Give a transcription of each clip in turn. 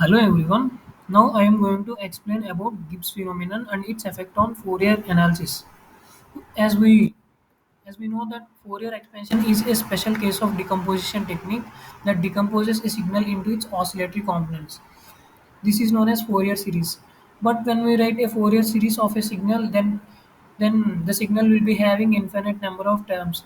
Hello everyone. Now I am going to explain about Gibbs phenomenon and its effect on Fourier analysis. As we as we know that Fourier expansion is a special case of decomposition technique that decomposes a signal into its oscillatory components. This is known as Fourier series. But when we write a Fourier series of a signal, then the signal will be having infinite number of terms.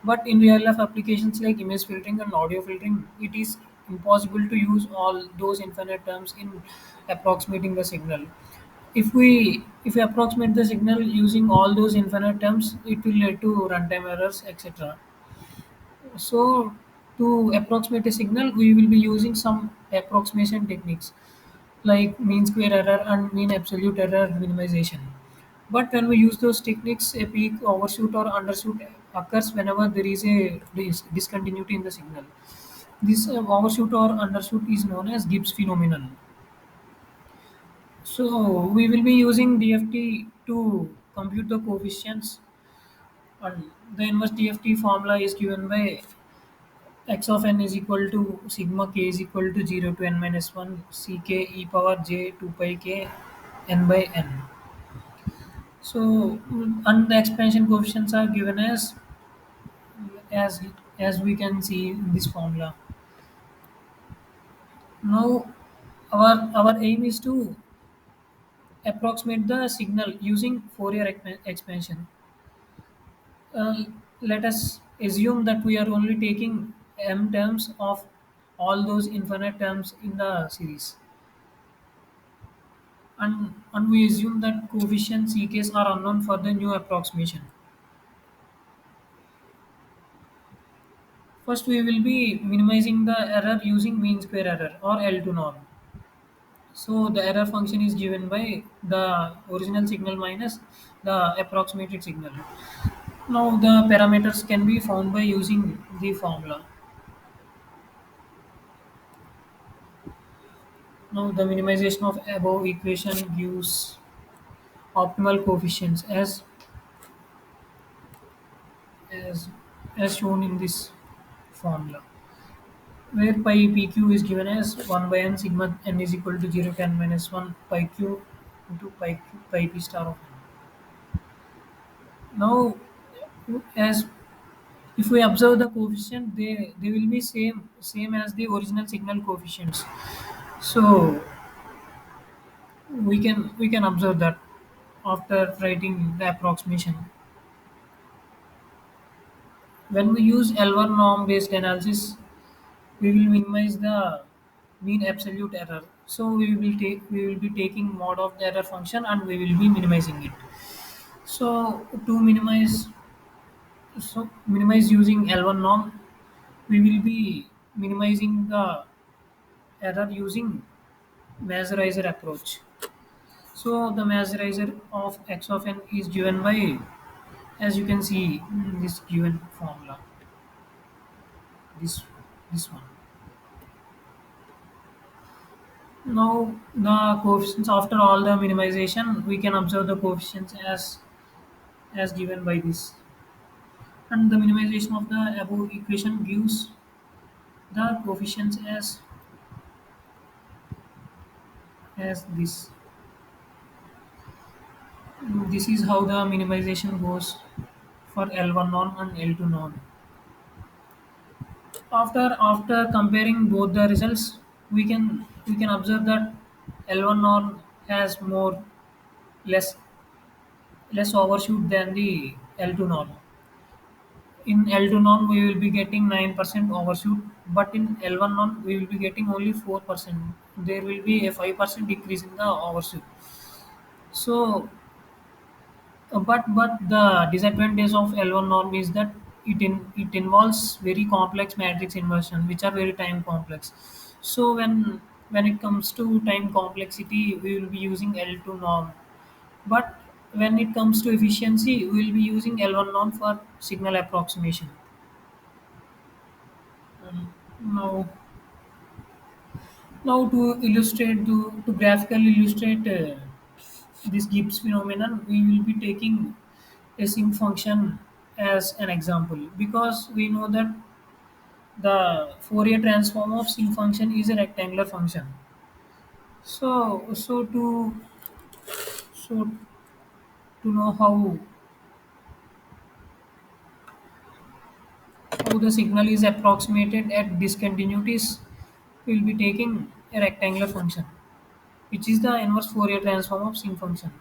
But in real life applications like image filtering and audio filtering, it is impossible to use all those infinite terms in approximating the signal. If we approximate the signal using all those infinite terms, it will lead to runtime errors, etc. So to approximate a signal, we will be using some approximation techniques like mean square error and mean absolute error minimization. But when we use those techniques, a peak, overshoot, or undershoot occurs whenever there is a discontinuity in the signal. This overshoot or undershoot is known as Gibbs phenomenon. So we will be using DFT to compute the coefficients, and the inverse DFT formula is given by x of n is equal to sigma k is equal to 0 to n minus 1 ck e power j 2 pi k n by n. So and the expansion coefficients are given as as we can see in this formula. Now our aim is to approximate the signal using Fourier expansion. Uh, Let us assume that we are only taking m terms of all those infinite terms in the series, and we assume that coefficients ck's are unknown for the new approximation. First, we will be minimizing the error using mean square error or L2 norm. So the error function is given by the original signal minus the approximated signal. Now the parameters can be found by using the formula. Now the minimization of above equation gives optimal coefficients as as shown in this formula, where pi pq is given as 1 by n sigma n is equal to 0 to n minus 1 pi q into pi p star of n. Now, as if we observe the coefficient, they will be same as the original signal coefficients. So we can observe that after writing the approximation. When we use L1 norm based analysis, we will minimize the mean absolute error. So we will be taking mod of the error function and we will be minimizing it. So to minimize using L1 norm, we will be minimizing the error using Mazurizer approach. So the Mazurizer of x of n is given by, as you can see in this given formula, this this one. Now the coefficients after all the minimization, we can observe the coefficients as given by this, and the minimization of the above equation gives the coefficients as this. This is how the minimization goes for L1 norm and L2 norm. After comparing both the results, we can observe that L1 norm has more less less overshoot than the L2 norm. In L2 norm, we will be getting 9% overshoot, but in L1 norm, we will be getting only 4%. There will be a 5% decrease in the overshoot. So, but the disadvantage of L1 norm is that it involves very complex matrix inversion, which are very time complex. So when it comes to time complexity, we will be using L2 norm. But when it comes to efficiency, we will be using L1 norm for signal approximation. Now, now to graphically illustrate this Gibbs phenomenon, we will be taking a sinc function as an example, because we know that the Fourier transform of sinc function is a rectangular function. So to know how the signal is approximated at discontinuities, we'll be taking a rectangular function, which is the inverse Fourier transform of sinc function.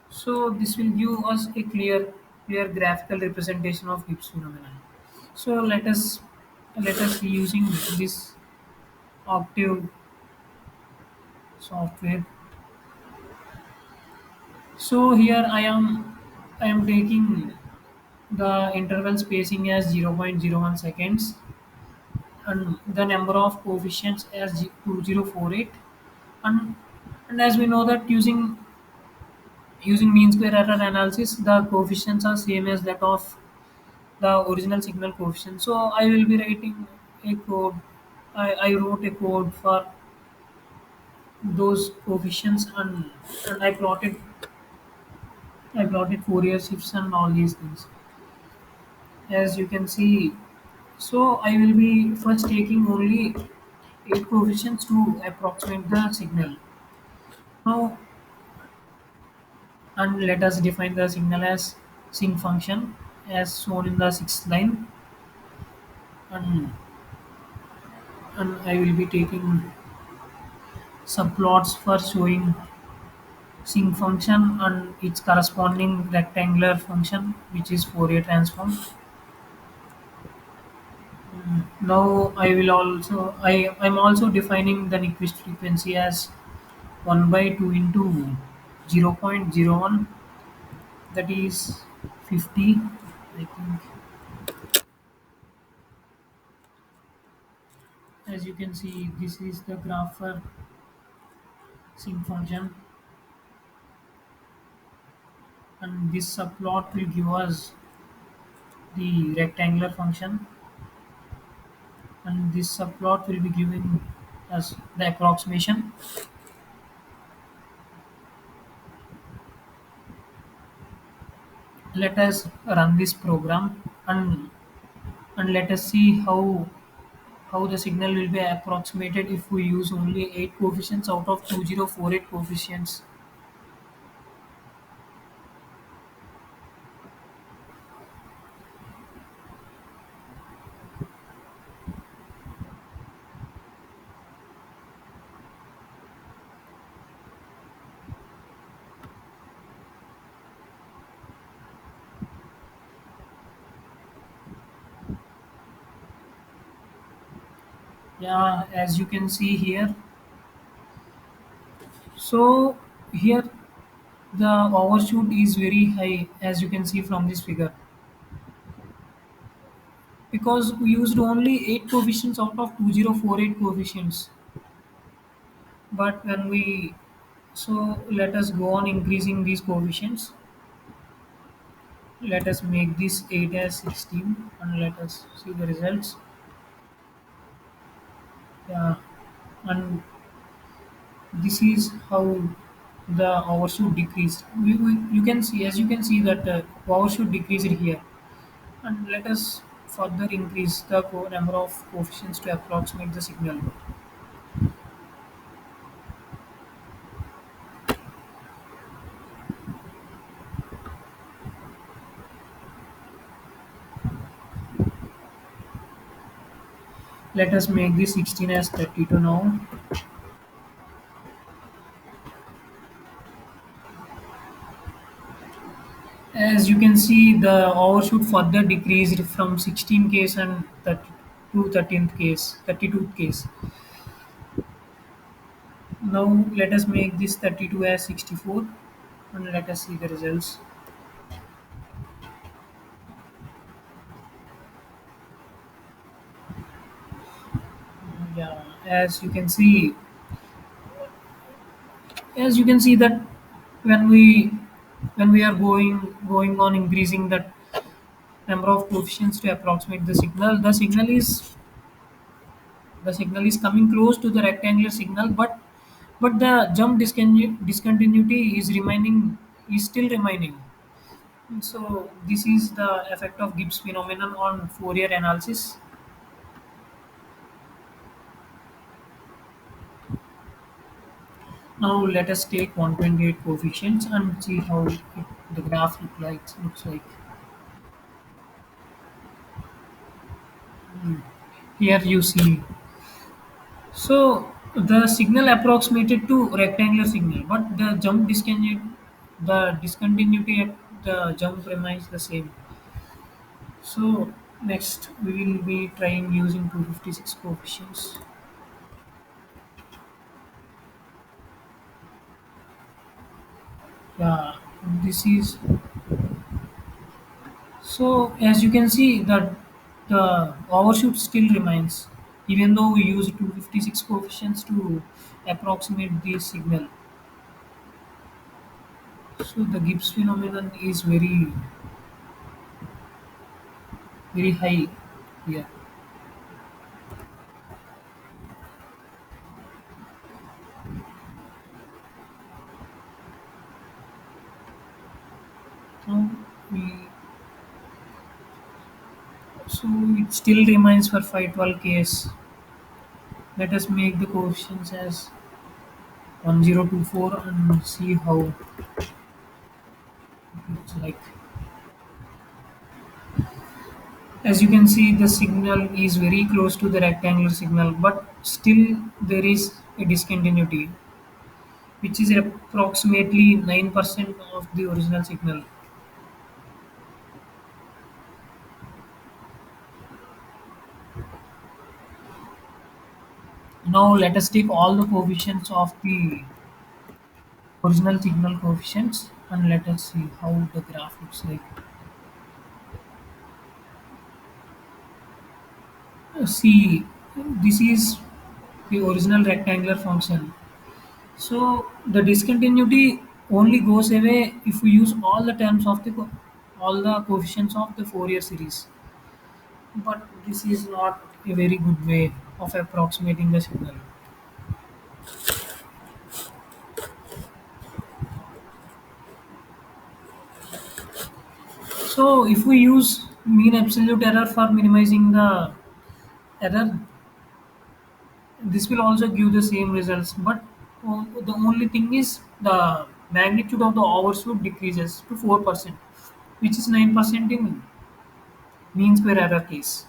So this will give us a clear graphical representation of Gibbs phenomenon. So let us using this Octave software. So here I am taking the interval spacing as 0.01 seconds and the number of coefficients as 2048, and as we know that using mean square error analysis, the coefficients are same as that of the original signal coefficient. So I will be writing a code. I wrote a code for those coefficients, and I plotted Fourier shifts and all these things. As you can see, so I will be first taking only 8 coefficients to approximate the signal. Now, and let us define the signal as sinc function as shown in the sixth line, and I will be taking subplots for showing sinc function and its corresponding rectangular function, which is Fourier transform. Now I'm also defining the Nyquist frequency as 1 by 2 into 0.01, that is 50, I think. As you can see, this is the graph for sinc function, and this subplot will give us the rectangular function, and this subplot will be giving us the approximation. Let us run this program, and let us see how the signal will be approximated if we use only 8 coefficients out of 2048 coefficients. Yeah, as you can see here. So here the overshoot is very high, as you can see from this figure, because we used only 8 coefficients out of 2048 coefficients. But when we so let us go on increasing these coefficients. Let us make this 8 as 16 and let us see the results. Yeah, and this is how the overshoot decreased. You can see, as you can see that overshoot decreased here, and let us further increase the number of coefficients to approximate the signal. Let us make this 16 as 32 now. As you can see, the overshoot further decreased from 16 case and 30 to 13th case, 32 case. Now let us make this 32 as 64 and let us see the results. Yeah, as you can see that when we are going on increasing that number of coefficients to approximate the signal is coming close to the rectangular signal, but the jump discontinuity is still remaining. So this is the effect of Gibbs phenomenon on Fourier analysis. Now let us take 128 coefficients and see how the graph looks like. Here you see. So the signal approximated to rectangular signal, but the discontinuity at the jump remains the same. So next we will be trying using 256 coefficients. Yeah, this is so as you can see that the overshoot still remains even though we use 256 coefficients to approximate the signal. So the Gibbs phenomenon is very high here. So we so it still remains for 512 case. Let us make the coefficients as 1024 and see how it's like. As you can see, the signal is very close to the rectangular signal, but still there is a discontinuity, which is approximately 9% of the original signal. Now let us take all the coefficients of the original signal coefficients and let us see how the graph looks like. See, this is the original rectangular function. So the discontinuity only goes away if we use all the terms of all the coefficients of the Fourier series. But this is not a very good way of approximating the signal. So if we use mean absolute error for minimizing the error, this will also give the same results. But the only thing is the magnitude of the overshoot decreases to 4%, which is 9% in mean square error case.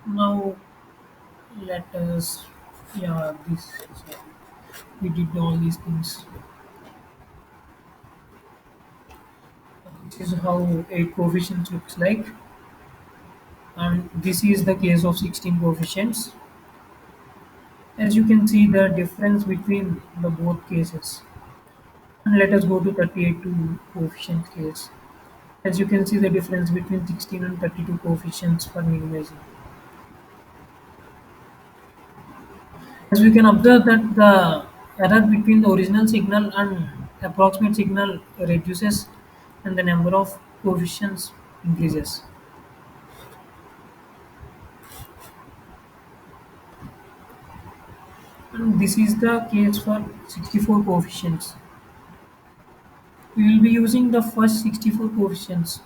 Now let us, yeah, this we did all these things. This is how a coefficient looks like, and this is the case of 16 coefficients. As you can see, the difference between the both cases. And let us go to 38 to coefficient case. As you can see, the difference between 16 and 32 coefficients for minimizing. As we can observe that the error between the original signal and approximate signal reduces and the number of coefficients increases. And this is the case for 64 coefficients. We will be using the first 64 coefficients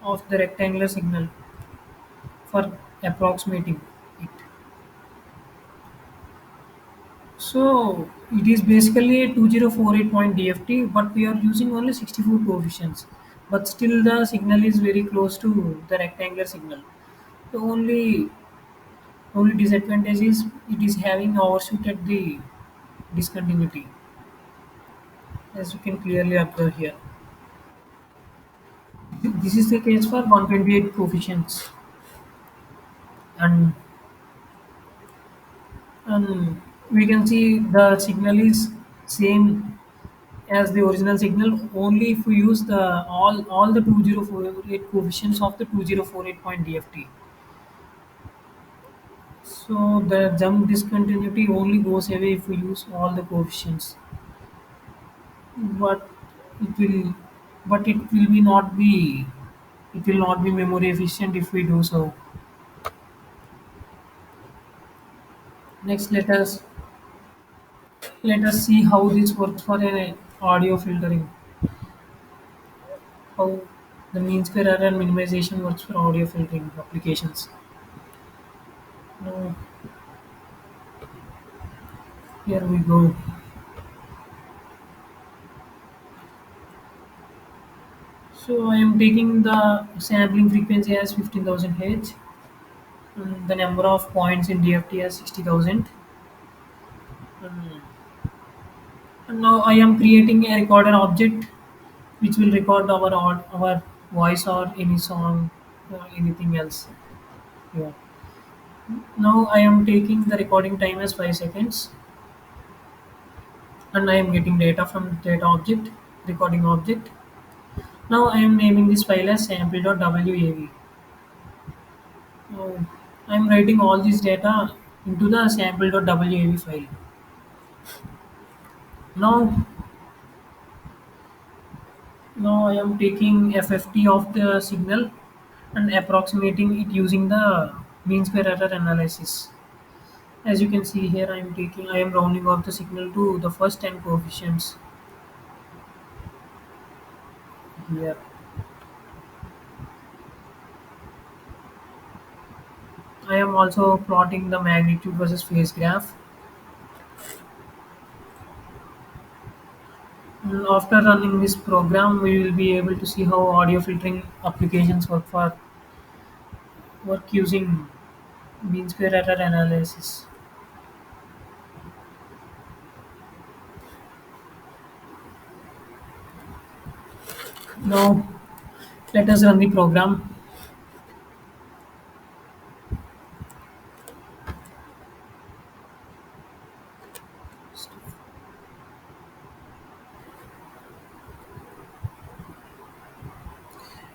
of the rectangular signal for approximating it. So it is basically a 2048 point DFT, but we are using only 64 coefficients. But still the signal is very close to the rectangular signal. The only disadvantage is it is having overshoot at the discontinuity, as you can clearly observe here. This is the case for 128 coefficients, and and we can see the signal is same as the original signal only if we use the all the 2048 coefficients of the 2048 point DFT. So the jump discontinuity only goes away if we use all the coefficients. But it will it will be not be it will not be memory efficient if we do so. Next let us see how this works for an audio filtering. How? The mean square error minimization works for audio filtering applications. Now, here we go. So I am taking the sampling frequency as 15,000 Hz, and the number of points in DFT as 60,000. And and now I am creating a recorder object which will record our voice or any song or anything else. Yeah. Now I am taking the recording time as 5 seconds, and I am getting data from data object, recording object. Now I am naming this file as sample.wav. Now I am writing all this data into the sample.wav file. Now, now I am taking FFT of the signal and approximating it using the mean square error analysis. As you can see here, I am rounding off the signal to the first 10 coefficients here. I am also plotting the magnitude versus phase graph. And after running this program, we will be able to see how audio filtering applications work using mean square error analysis. Now let us run the program.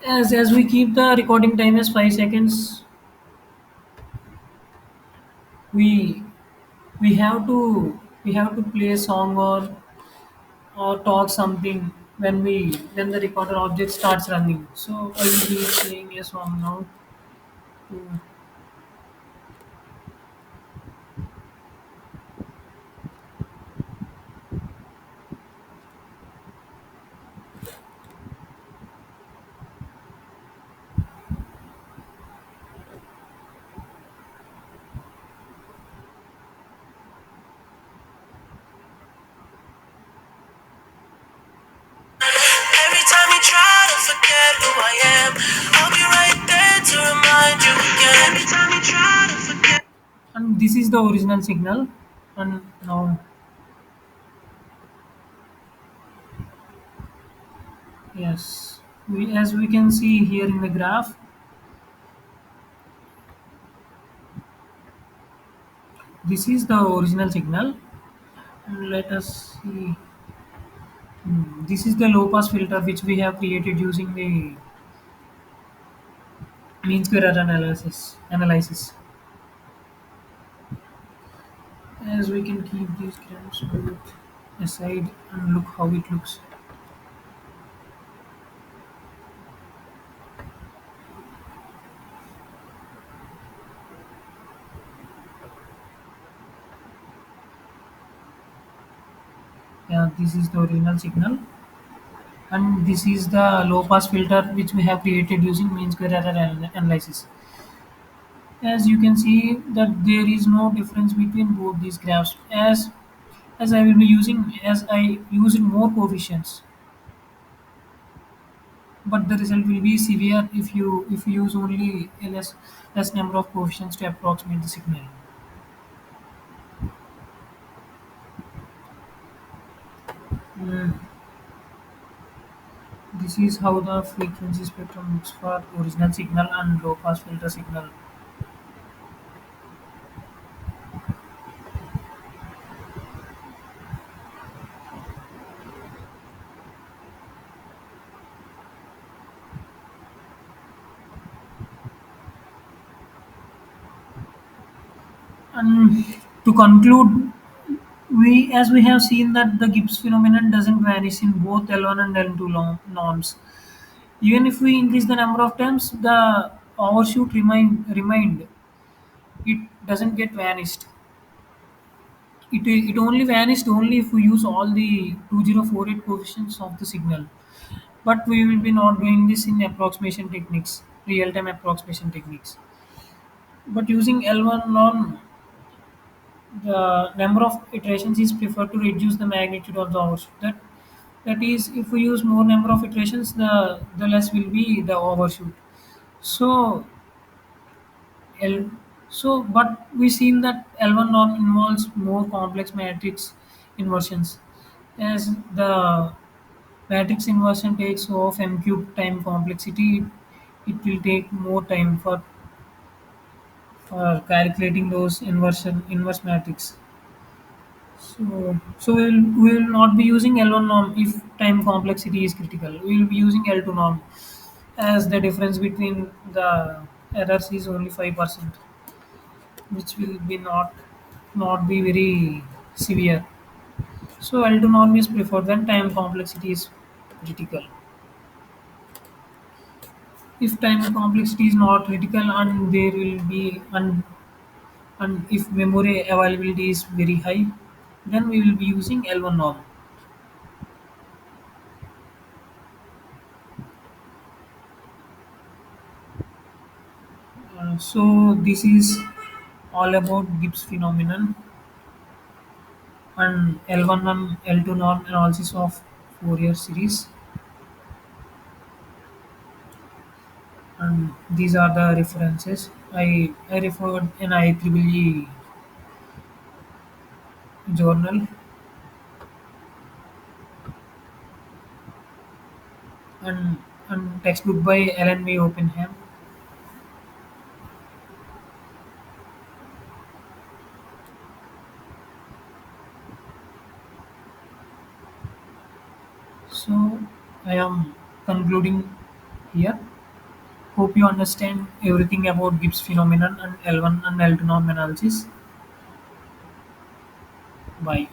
As we keep the recording time as 5 seconds, we we have to play a song or talk something when the recorder object starts running. So I will be playing a song now. to- Every time you try to forget who I am, I'll be right there to remind you again. Every time you try to forget. And this is the original signal. And now, yes, as we can see here in the graph, this is the original signal. And let us see. This is the low pass filter which we have created using the mean square error analysis. As we can keep these graphs both aside and look how it looks. Yeah, this is the original signal, and this is the low pass filter which we have created using mean square error analysis. As you can see that there is no difference between both these graphs, as I will be using as I use more coefficients, but the result will be severe if you use only a less number of coefficients to approximate the signal. Mm, This is how the frequency spectrum looks for original signal and low pass filter signal. And to conclude, we have seen that the Gibbs phenomenon doesn't vanish in both L1 and L2 norms. Even if we increase the number of times, the overshoot remained. It doesn't get vanished. It only vanished only if we use all the 2048 coefficients of the signal. But we will be not doing this in approximation techniques, real-time approximation techniques. But using L1 norm, the number of iterations is preferred to reduce the magnitude of the overshoot. That is, if we use more number of iterations, the less will be the overshoot. So L but we seen that L1 norm involves more complex matrix inversions, as the matrix inversion takes of m cube time complexity. It will take more time for calculating those inverse matrix. So we will not be using L1 norm if time complexity is critical. We will be using L2 norm, as the difference between the errors is only 5%, which will be not be very severe. So L2 norm is preferred when time complexity is critical. If time complexity is not critical and there will be and if memory availability is very high, then we will be using L1 norm. So this is all about Gibbs phenomenon and L1 and L2 norm analysis of Fourier series, and these are the references. I referred an IEEE journal and textbook by Ellen V. Oppenheim. So I am concluding here. Hope you understand everything about Gibbs phenomenon and L1 and L2 norm analysis. Bye.